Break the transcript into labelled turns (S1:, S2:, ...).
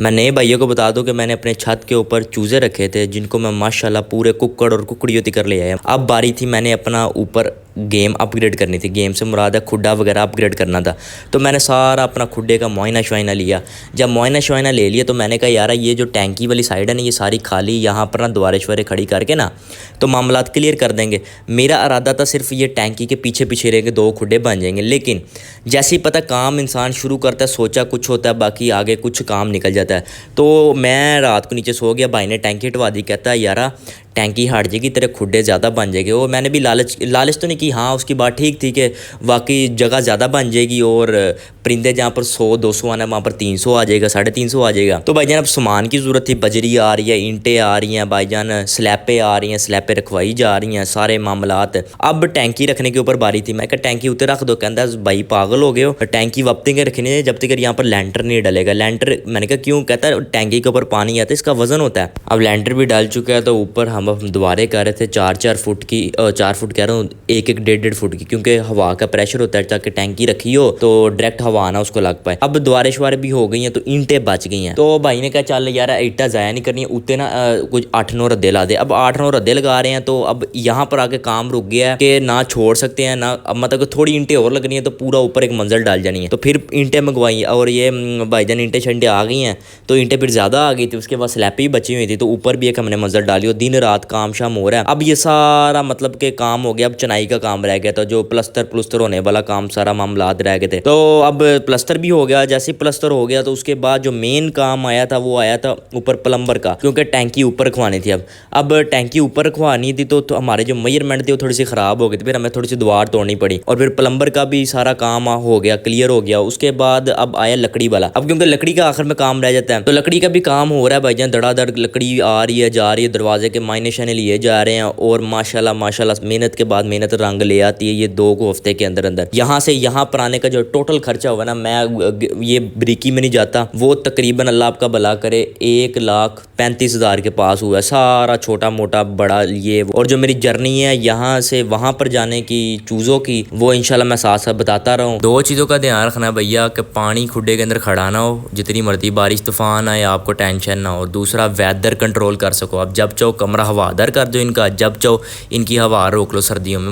S1: मैं नए भाइयों को बता दूं कि मैंने अपने छत के ऊपर चूज़े रखे थे जिनको मैं माशाल्लाह पूरे कुक्कड़ और कुकड़ियों तक कर ले आया। अब बारी थी मैंने अपना ऊपर गेम अपग्रेड करनी थी। गेम से मुराद है खुड्डा वगैरह अपग्रेड करना था। तो मैंने सारा अपना खुड्डे का मुआयना शुआयना लिया। जब मुआयना शुआयना ले लिया तो मैंने कहा यार ये जो टैंकी वाली साइड है ना ये सारी खाली, यहाँ पर ना दुआरे शुआरे खड़ी करके ना तो मामलात क्लियर कर देंगे। मेरा इरादा था सिर्फ ये टैंकी के पीछे पीछे रहेंगे, 2 खुड्डे बन जाएंगे। लेकिन जैसे ही पता काम इंसान शुरू करता है सोचा कुछ होता है, बाकी आगे कुछ काम निकल जाता है। तो मैं रात को नीचे सो गया, भाई ने टैंकी हटवा दी। कहता है यारा टैंकी हट जाएगी, तेरे खुड्डे ज़्यादा बन जाएंगे। और मैंने भी लालच तो नहीं की, हाँ उसकी बात ठीक थी कि वाकई जगह ज़्यादा बन जाएगी और परिंदे जहाँ पर 100-200 आना वहाँ पर 300 आ जाएगा, 350 आ जाएगा। तो भाईजान अब सामान की ज़रूरत थी, बजरी आ रही है, ईंटें आ रही हैं भाईजान, स्लैपें आ रही हैं, स्लैपें रखवाई जा रही हैं, सारे मामलात। अब टैंकी रखने के ऊपर बारी थी। मैं कहा टैंकी उतर रख दो। कहता भाई पागल हो गए हो, टैंकी वब तक रखनी है जब तक यहाँ पर लैंटर नहीं डलेगा। लैंटर, मैंने कहा क्यों? कहता है टैंकी के ऊपर पानी आता है, इसका वजन होता है। अब लैंटर भी डाल चुका है तो ऊपर हम दुआरे कर रहे थे 4-4 फुट की, 4 फुट कह रहा हूँ, 1-1 1.5 फुट की, क्योंकि हवा का प्रेशर होता है ताकि टैंकी रखी हो तो डायरेक्ट हवा ना उसको लग पाए। अब दुआरे शुआरे भी हो गई हैं तो ईंटें बच गई हैं। तो भाई ने कहा चल यार ईंटा ज़ाया नहीं करनी, उत्ते ना कुछ 8-9 रद्दे ला दे। अब 8-9 रद्दे लगा रहे हैं तो अब यहाँ पर आके काम रुक गया है कि ना छोड़ सकते हैं ना। अब मतलब थोड़ी ईंटें और लगनी है तो पूरा ऊपर एक मंजिल डाल जानी है। तो फिर ईंटें मंगवाई और ये भाईजान ईंटें शंटे आ गई हैं तो ईंटें फिर ज़्यादा आ गई थी। उसके बाद स्लैब भी बची हुई थी तो ऊपर भी एक हमने मंजिल डाली और दिन रात काम शाम हो रहा है। अब ये सारा मतलब के काम हो गया। अब चनाई का काम रह गया था, जो प्लस्तर होने वाला काम सारा मामलात रह गए थे। तो अब प्लस्तर भी हो गया। जैसे ही प्लस्तर हो गया तो उसके बाद जो मेन काम आया था वो आया था ऊपर प्लम्बर का, क्योंकि टैंकी ऊपर रखवानी थी। अब टैंकी ऊपर रखवानी थी तो हमारे जो मेजरमेंट थे वो थोड़ी सी ख़राब हो गई थी, फिर हमें थोड़ी सी दीवार तोड़नी पड़ी और फिर प्लम्बर का भी सारा काम हो गया, क्लियर हो गया। उसके बाद अब आया लकड़ी वाला। अब क्योंकि लकड़ी का आखिर में काम रह जाता है तो लकड़ी का भी काम हो रहा है भाईजान। धड़ाधड़ लकड़ी आ रही है जा रही है, दरवाजे के मायने शाने लिए जा रहे हैं और माशाल्लाह मेहनत के बाद मेहनत रंग ले आती है ये 2 हफ्ते के अंदर अंदर। यहाँ से यहाँ पर आने का जो टोटल खर्चा हुआ ना, मैं ये ब्रीकी में नहीं जाता, वो तकरीबन अल्लाह आपका भला करे 1,35,000 के पास हुआ है, सारा छोटा मोटा बड़ा ये। और जो मेरी जर्नी है यहाँ से वहाँ पर जाने की चूज़ों की, वो इंशाल्लाह मैं साथ साथ बताता रहूँ। 2 चीज़ों का ध्यान रखना भैया कि पानी खुड्डे के अंदर खड़ा ना हो, जितनी मर्जी बारिश तूफान आए आपको टेंशन ना हो। दूसरा वेदर कंट्रोल कर सको। अब जब चाहो कमरा हवादार कर दो इनका, जब चाहो इनकी हवा रोक लो सर्दियों में।